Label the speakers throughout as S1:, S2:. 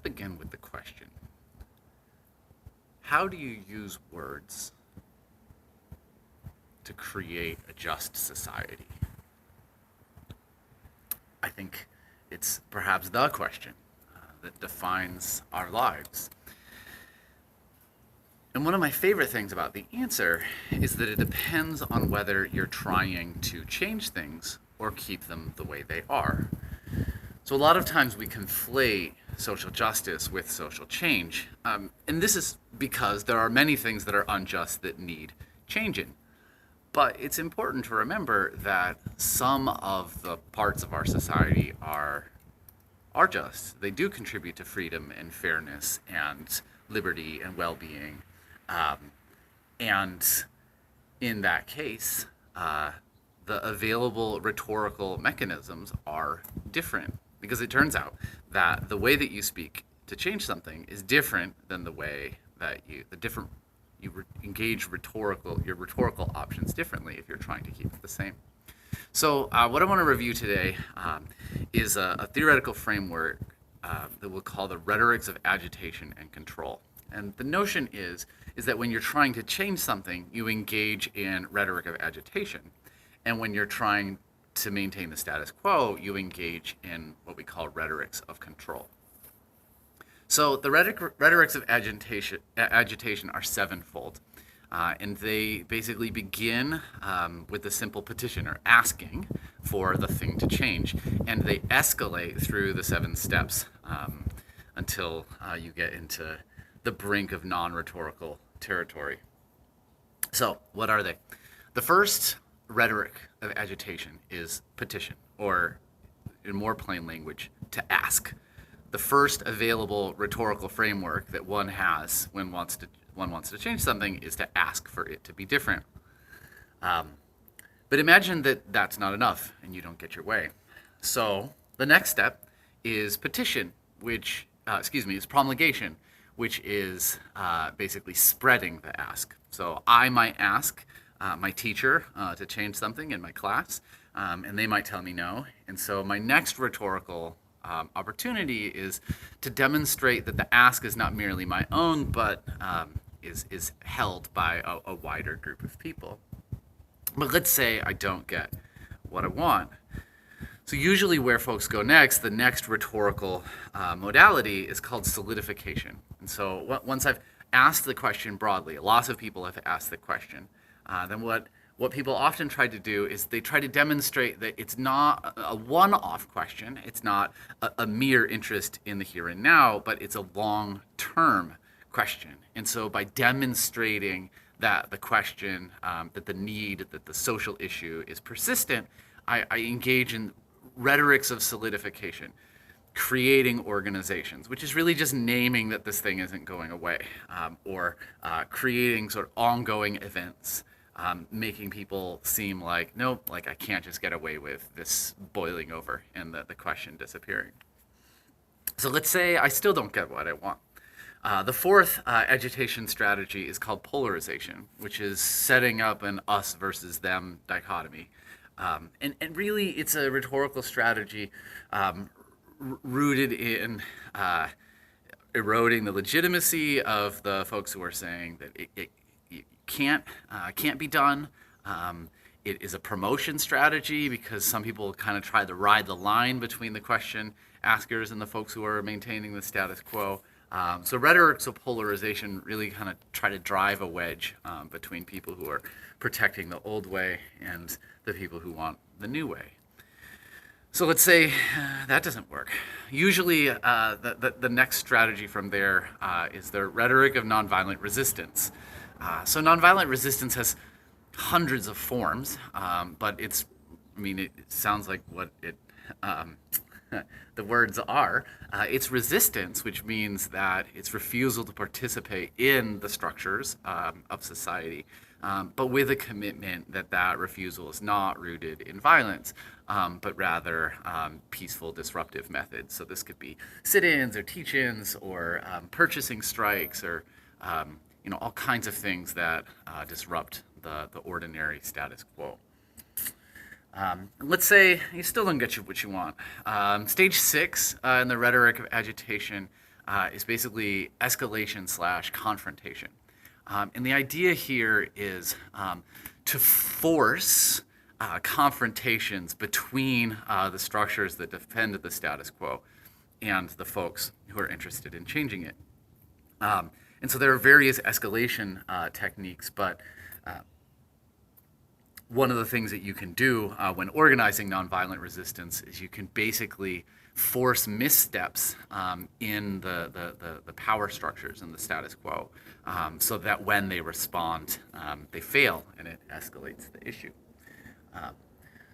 S1: begin with the question. How do you use words to create a just society? I think it's perhaps the question that defines our lives. And one of my favorite things about the answer is that it depends on whether you're trying to change things or keep them the way they are. So a lot of times we conflate social justice with social change. And this is because there are many things that are unjust that need changing. But it's important to remember that some of the parts of our society are just. They do contribute to freedom and fairness and liberty and well-being. And in that case, the available rhetorical mechanisms are different, because it turns out that the way that you speak to change something is different than the way that you engage your rhetorical options differently if you're trying to keep it the same. So what I want to review today is a theoretical framework that we'll call the Rhetorics of Agitation and Control. And the notion is that when you're trying to change something, you engage in rhetoric of agitation. And when you're trying to maintain the status quo, you engage in what we call rhetorics of control. So the rhetorics of agitation are sevenfold. And they basically begin with the simple petition, or asking for the thing to change. And they escalate through the 7 steps until you get into the brink of non-rhetorical territory. So what are they? The first rhetoric of agitation is petition, or in more plain language, to ask. The first available rhetorical framework that one has when one wants to change something is to ask for it to be different. But imagine that that's not enough and you don't get your way. So the next step is petition, is promulgation, which is basically spreading the ask. So I might ask my teacher to change something in my class, and they might tell me no. And so my next rhetorical opportunity is to demonstrate that the ask is not merely my own, but is held by a wider group of people. But let's say I don't get what I want. So usually where folks go next, the next rhetorical modality is called solidification. And so once I've asked the question broadly, lots of people have asked the question, then what people often try to do is they try to demonstrate that it's not a one-off question, it's not a mere interest in the here and now, but it's a long-term question. And so by demonstrating that the question, that the need, that the social issue is persistent, I engage in rhetorics of solidification, creating organizations, which is really just naming that this thing isn't going away, or creating sort of ongoing events, making people seem like, nope, like I can't just get away with this boiling over and the question disappearing. So let's say I still don't get what I want. The fourth agitation strategy is called polarization, which is setting up an us versus them dichotomy. And really, it's a rhetorical strategy rooted in eroding the legitimacy of the folks who are saying that it can't be done. It is a promotion strategy because some people kind of try to ride the line between the question askers and the folks who are maintaining the status quo. So rhetorics of polarization really kind of try to drive a wedge between people who are protecting the old way and the people who want the new way. So let's say that doesn't work. Usually the next strategy from there is the rhetoric of nonviolent resistance. So nonviolent resistance has hundreds of forms, but it sounds like what the words are. It's resistance, which means that it's refusal to participate in the structures of society, but with a commitment that refusal is not rooted in violence, but rather peaceful, disruptive methods. So this could be sit-ins or teach-ins or purchasing strikes or all kinds of things that disrupt the ordinary status quo. Let's say you still don't get what you want. Stage 6 in the rhetoric of agitation is basically escalation slash confrontation. And the idea here is to force confrontations between the structures that defend the status quo and the folks who are interested in changing it. And so there are various escalation techniques, but one of the things that you can do when organizing nonviolent resistance is you can basically force missteps in the power structures and the status quo so that when they respond, they fail and it escalates the issue.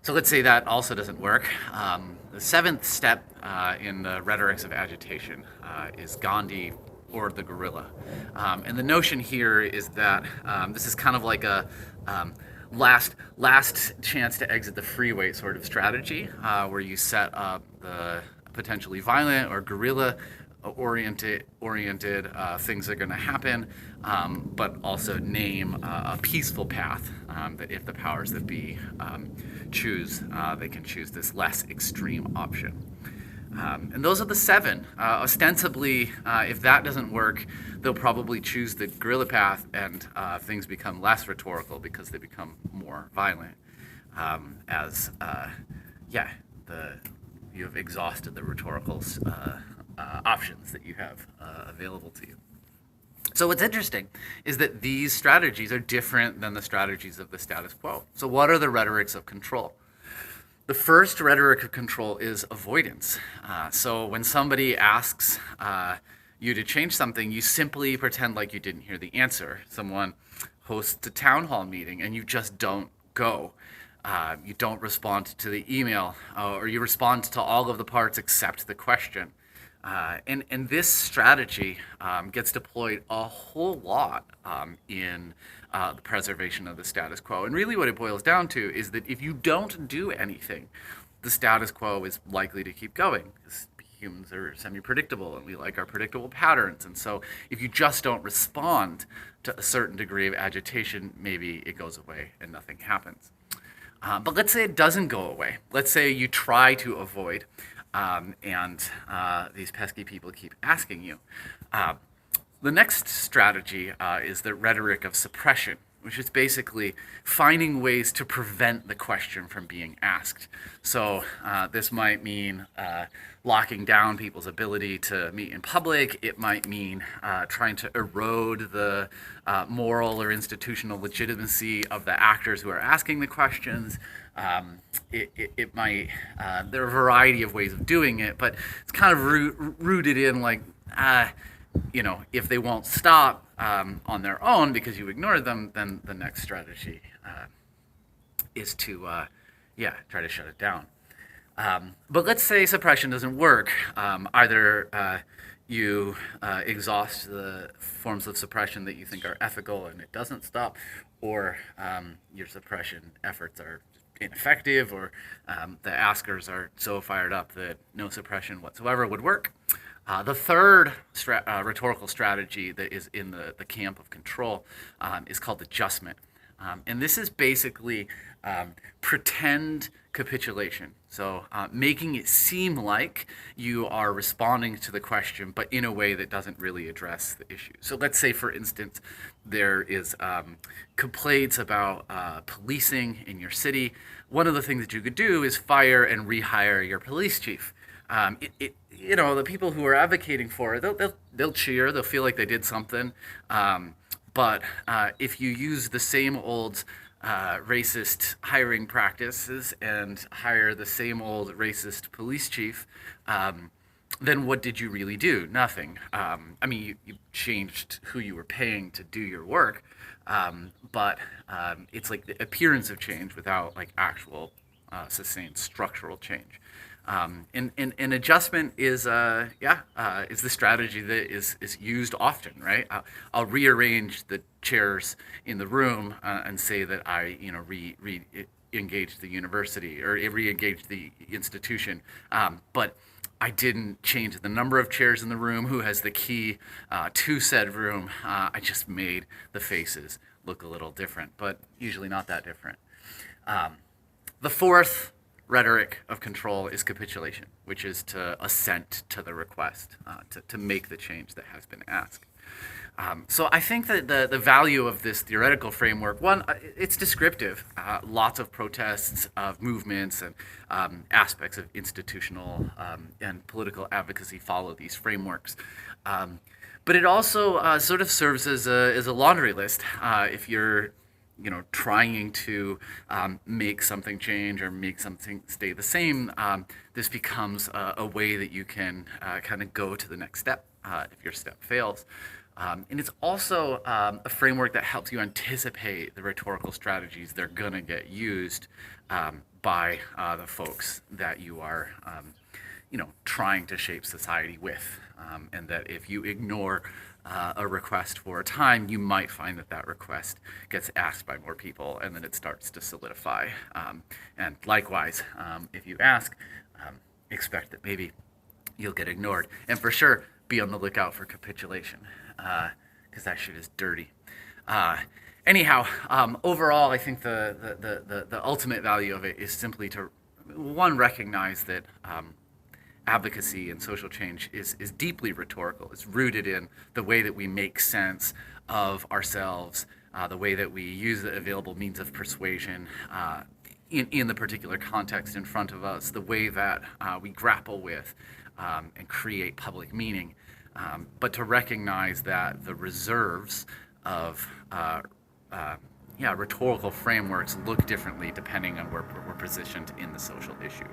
S1: So let's say that also doesn't work. The seventh step in the Rhetorics of Agitation is Gandhi or the guerrilla. And the notion here is that this is kind of like a last chance to exit the freeway sort of strategy, where you set up the potentially violent or guerrilla oriented things that are going to happen, but also name a peaceful path that if the powers that be choose, they can choose this less extreme option. And those are the seven. Ostensibly, if that doesn't work, they'll probably choose the guerrilla path, and things become less rhetorical because they become more violent. You have exhausted the rhetorical options that you have available to you. So what's interesting is that these strategies are different than the strategies of the status quo. So what are the rhetorics of control? The first rhetoric of control is avoidance. So when somebody asks you to change something, you simply pretend like you didn't hear the answer. Someone hosts a town hall meeting and you just don't go. You don't respond to the email, or you respond to all of the parts except the question. And this strategy gets deployed a whole lot in the preservation of the status quo. And really what it boils down to is that if you don't do anything, the status quo is likely to keep going. Because humans are semi-predictable and we like our predictable patterns. And so if you just don't respond to a certain degree of agitation, maybe it goes away and nothing happens. But let's say it doesn't go away. Let's say you try to avoid, and these pesky people keep asking you. The next strategy is the rhetoric of suppression, which is basically finding ways to prevent the question from being asked. So this might mean locking down people's ability to meet in public. It might mean trying to erode the moral or institutional legitimacy of the actors who are asking the questions. It might, there are a variety of ways of doing it, but it's kind of rooted in like, if they won't stop on their own because you ignore them, then the next strategy is to, try to shut it down. But let's say suppression doesn't work. Either you exhaust the forms of suppression that you think are ethical and it doesn't stop, or your suppression efforts are ineffective, or the askers are so fired up that no suppression whatsoever would work. The third rhetorical strategy that is in the camp of control is called adjustment. And this is basically pretend capitulation. So making it seem like you are responding to the question, but in a way that doesn't really address the issue. So let's say, for instance, there is complaints about policing in your city. One of the things that you could do is fire and rehire your police chief. The people who are advocating for it, they'll cheer, they'll feel like they did something. But if you use the same old racist hiring practices and hire the same old racist police chief, then what did you really do? Nothing. You changed who you were paying to do your work, but it's like the appearance of change without like actual sustained structural change. And adjustment is the strategy that is used often, right? I'll rearrange the chairs in the room and say that I re-engaged the university or re-engaged the institution, but I didn't change the number of chairs in the room, who has the key to said room. I just made the faces look a little different, but usually not that different. The fourth rhetoric of control is capitulation, which is to assent to the request, to make the change that has been asked. So I think that the value of this theoretical framework, one, it's descriptive. Lots of protests, of movements, and aspects of institutional and political advocacy follow these frameworks. But it also sort of serves as a laundry list. If you're trying to make something change or make something stay the same, this becomes a way that you can kind of go to the next step if your step fails. And it's also a framework that helps you anticipate the rhetorical strategies that are going to get used by the folks that you are, trying to shape society with. And that if you ignore a request for a time, you might find that that request gets asked by more people, and then it starts to solidify. And likewise, if you ask, expect that maybe you'll get ignored. And for sure, be on the lookout for capitulation, because that shit is dirty. Anyhow, overall, I think the ultimate value of it is simply to, one, recognize that advocacy and social change is deeply rhetorical. It's rooted in the way that we make sense of ourselves, the way that we use the available means of persuasion in the particular context in front of us, the way that we grapple with and create public meaning. But to recognize that the reserves of rhetorical frameworks look differently depending on where we're positioned in the social issue.